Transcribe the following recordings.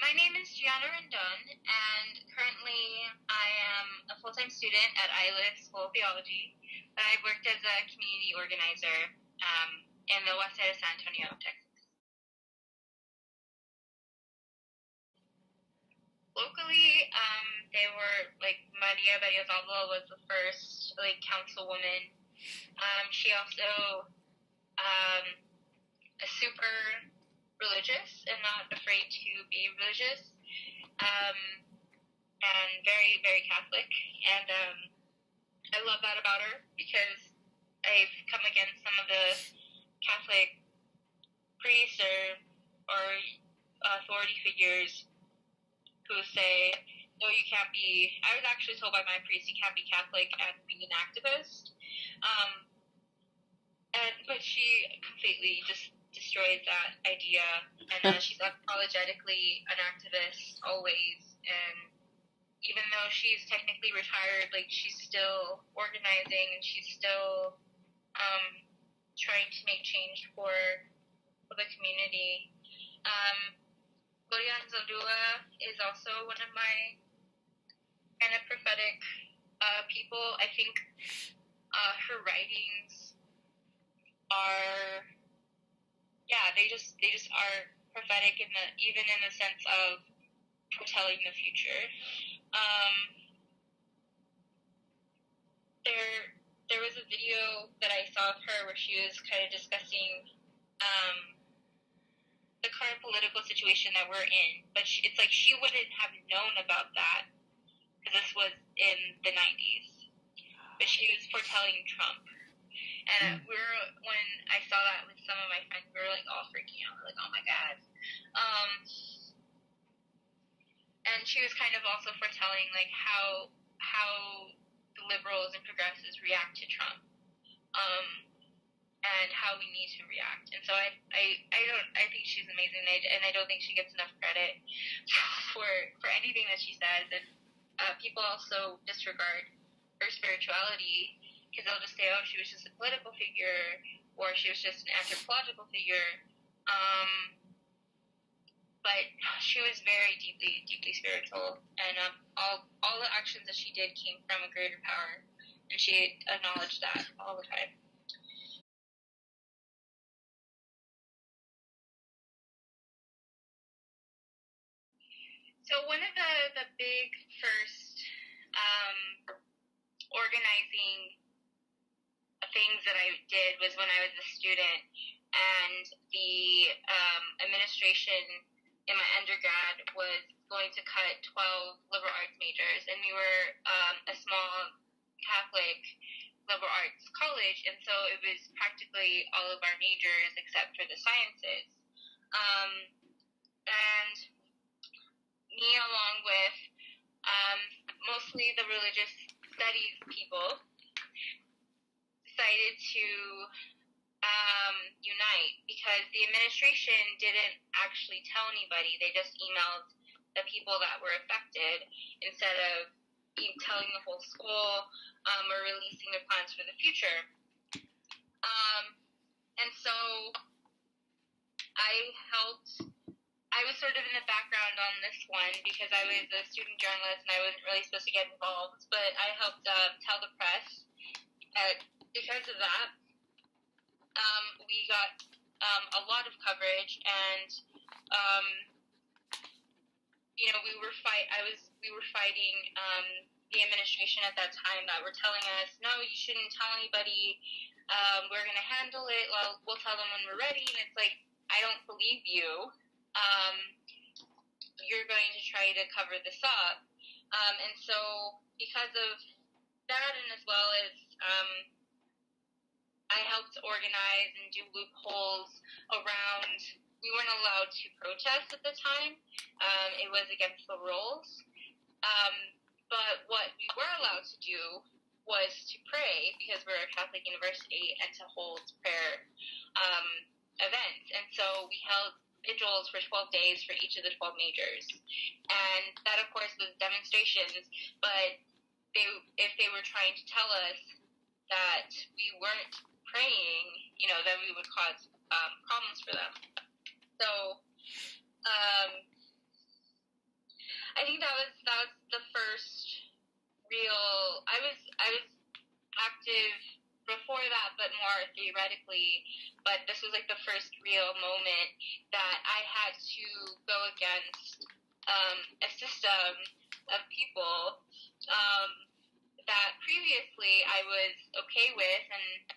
My name is Gianna, and currently I am a full-time student at ILIS School of Theology. I've worked as a community organizer in the west side of San Antonio, Texas. Locally, they were Maria Berriozabal was the first councilwoman. She also is super religious and not afraid to be religious, and very, very Catholic. And I love that about her because I've come against some of the Catholic priests or authority figures who say, no, you can't be. I was actually told by my priest, you can't be Catholic and be an activist. But she completely just destroys that idea, and she's unapologetically an activist always. And even though she's technically retired, she's still organizing and she's still trying to make change for the community. Gloria Anzaldúa is also one of my kind of prophetic people. I think her writings are, they just are prophetic even in the sense of foretelling the future. There was a video that I saw of her where she was kind of discussing the current political situation that we're in, but it's like she wouldn't have known about that because this was in the 90s, but she was foretelling Trump. And when I saw that with some of my friends, we were all freaking out. We're like, oh my God. And she was kind of also foretelling how the liberals and progressives react to Trump, and how we need to react. And so I think she's amazing, and I don't think she gets enough credit for anything that she says. And people also disregard her spirituality, because they'll just say, oh, she was just a political figure, or she was just an anthropological figure. But she was very deeply, deeply spiritual, and all the actions that she did came from a greater power, and she acknowledged that all the time. So one of the big first organizing things that I did was when I was a student, and the administration in my undergrad was going to cut 12 liberal arts majors, and we were a small Catholic liberal arts college, and so it was practically all of our majors except for the sciences. And me, along with mostly the religious studies people, decided to unite, because the administration didn't actually tell anybody. They just emailed the people that were affected instead of telling the whole school or releasing their plans for the future. And so I was sort of in the background on this one because I was a student journalist and I wasn't really supposed to get involved, but I helped tell the press. Because of that, we got a lot of coverage, and we were fighting the administration at that time that were telling us, no, you shouldn't tell anybody. We're going to handle it. Well, we'll tell them when we're ready. And it's like, I don't believe you. You're going to try to cover this up. And so because of that, and as well as I helped organize and do loopholes around, we weren't allowed to protest at the time. It was against the rules. But what we were allowed to do was to pray, because we're a Catholic university, and to hold prayer events. And so we held vigils for 12 days for each of the 12 majors. And that, of course, was demonstrations, but if they were trying to tell us that we weren't praying, then we would cause problems for them. So I think that was the first real. I was active before that, but more theoretically. But this was like the first real moment that I had to go against a system of people that previously I was okay with and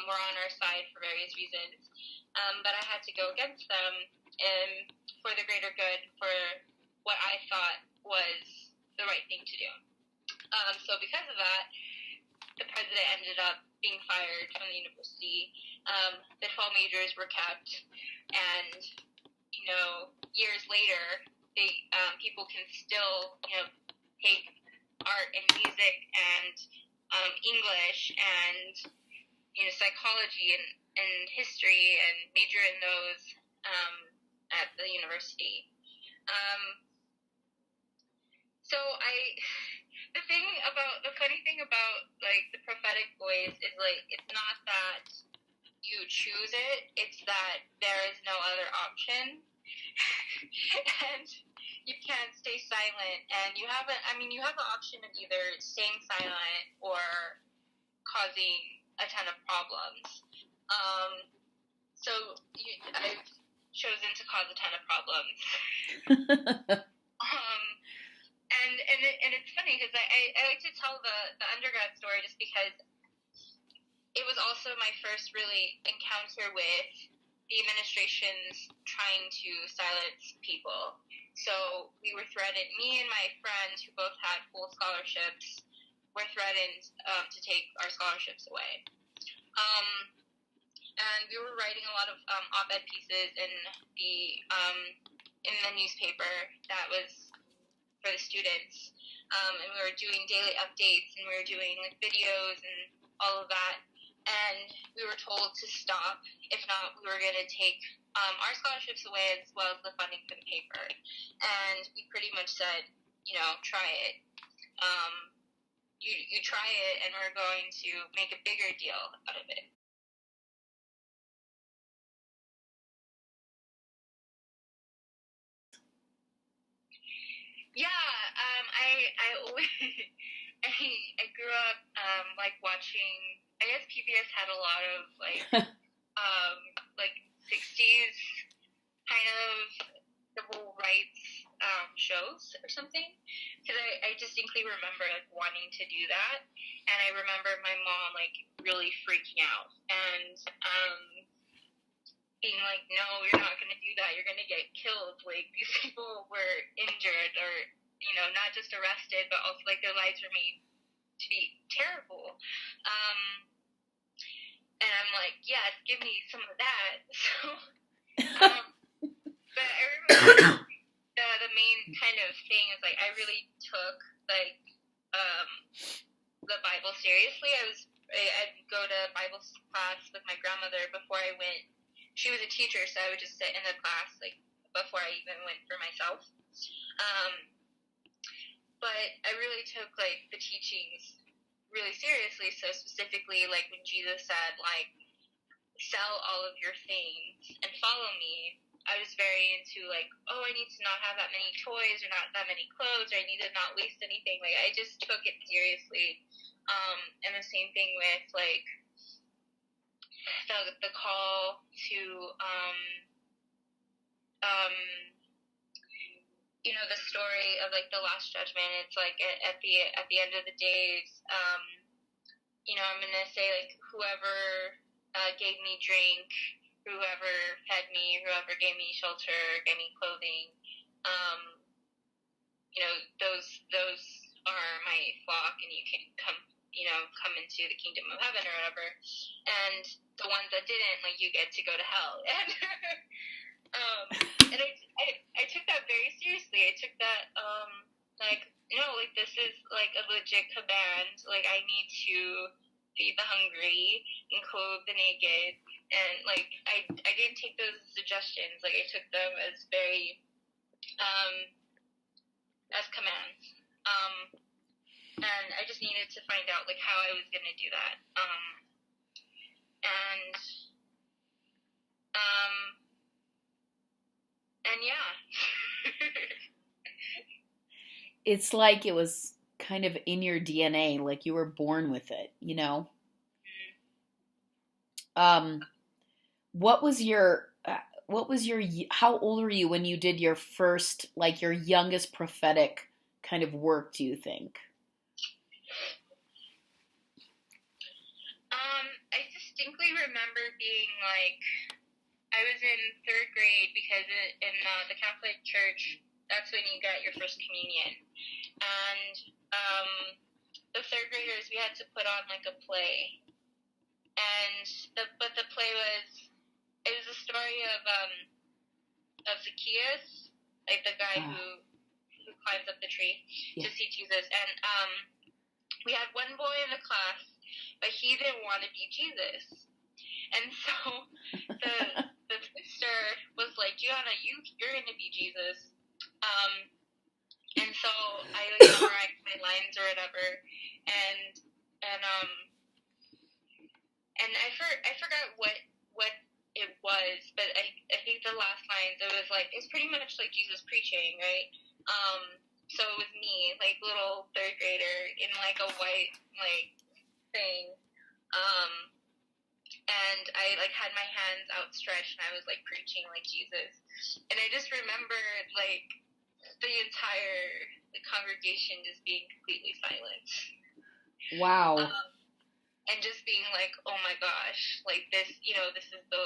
were on our side for various reasons. But I had to go against them for the greater good, for what I thought was the right thing to do. So because of that, the president ended up being fired from the university. The 12 majors were kept, and years later, people can still take art and music and English and psychology and history and major in those at the university. So the funny thing about like the prophetic voice is like it's not that you choose it, it's that there is no other option. And you can't stay silent, and you have the option of either staying silent or causing a ton of problems. I've chosen to cause a ton of problems. And it's funny because I like to tell the undergrad story just because it was also my first really encounter with the administration's trying to silence people. So we were threatened, me and my friend who both had full scholarships were threatened to take our scholarships away. And we were writing a lot of op-ed pieces in the newspaper that was for the students. And we were doing daily updates, and we were doing like videos and all of that. And we were told to stop. If not, we were going to take our scholarships away as well as the funding for the paper. And we pretty much said, try it. You try it, and we're going to make a bigger deal out of it. Yeah, I always I grew up like watching. I guess PBS had a lot of like like 60s kind of civil rights shows or something, because I distinctly remember like wanting to do that, and I remember my mom like really freaking out and being like, no, you're not going to do that, you're going to get killed. Like, these people were injured or not just arrested, but also like their lives were made to be terrible. And I'm like, yes, give me some of that. So but I remember the main kind of thing is like I really took like the Bible seriously. I'd go to Bible class with my grandmother before I went. She was a teacher, so I would just sit in the class like before I even went for myself. But I really took like the teachings really seriously. So specifically, like when Jesus said like, sell all of your things and follow me, I was very into like, I need to not have that many toys or not that many clothes, or I need to not waste anything. Like I just took it seriously. And the same thing with like the call to the story of like the Last Judgment. It's like at the end of the days, I'm gonna say like whoever gave me drink, whoever fed me, whoever gave me shelter, gave me clothing, those are my flock, and you can come into the kingdom of heaven or whatever. And the ones that didn't, like, you get to go to hell. And I took that very seriously. I took that like, no, like this is like a legit command. Like I need to feed the hungry and clothe the naked. And like I didn't take those suggestions. Like I took them as very as commands. And I just needed to find out like how I was gonna do that. And yeah. it's like it was kind of in your DNA, like you were born with it, you know? Mm. Um, what was your how old were you when you did your first, like your youngest prophetic kind of work, do you think? I distinctly remember being like, I was in third grade because in the Catholic Church, that's when you get your first communion. And um, the third graders, we had to put on like a play. And but the play was, it was a story of Zacchaeus, like the guy Ah, who climbs up the tree yeah. to see Jesus. And we had one boy in the class, but he didn't want to be Jesus. And so the the sister was like, Gianna, you're gonna be Jesus. Um, and so I like memorized my lines or whatever, and and um and I forgot what it was, but I think the last lines, it was like, it's pretty much like Jesus preaching, right? So it was me, like little third grader in like a white like thing. Um, and I like had my hands outstretched and I was like preaching like Jesus. And I just remembered like the entire the congregation just being completely silent. Wow. Um, and just being like, oh my gosh, like this, this is the,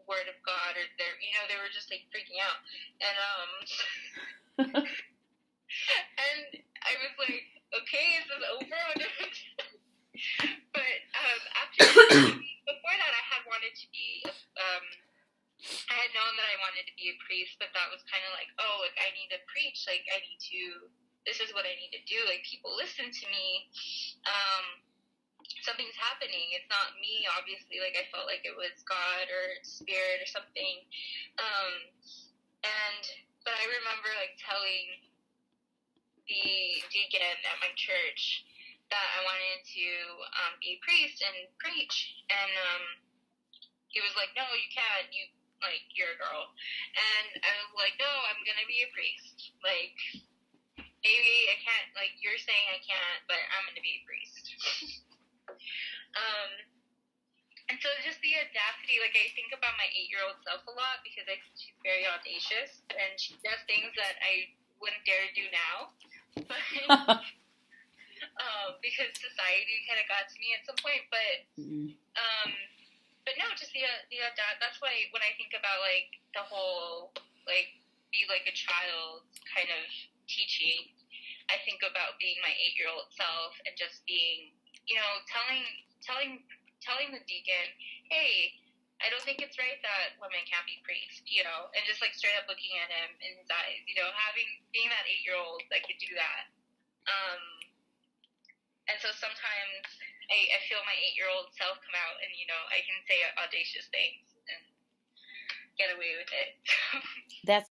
word of God, or they were just like freaking out. And and I was like, okay, is this over? But after before that, I had wanted to be I had known that I wanted to be a priest, but that was kind of like, oh, like I need to preach, like I need to. This is what I need to do. Like people listen to me. Something's happening. It's not me, obviously. Like I felt like it was God or spirit or something. Um, and but I remember like telling the deacon at my church that I wanted to be a priest and preach, and he was like, "No, you can't. You're a girl." And I was like, "No, I'm gonna be a priest. Like, maybe I can't. Like, you're saying I can't, but I'm gonna be a priest." um, and so just the audacity. Like, I think about my 8-year-old self a lot because I think she's very audacious and she does things that I wouldn't dare to do now. But because society kind of got to me at some point, but no, just the that's why when I think about like the whole like be like a child kind of teaching, I think about being my 8-year-old self and just being, telling the deacon, hey, I don't think it's right that women can't be priests, and just like straight up looking at him in his eyes, being that 8-year-old that could do that. And so sometimes I feel my 8-year-old self come out, and I can say audacious things and get away with it. That's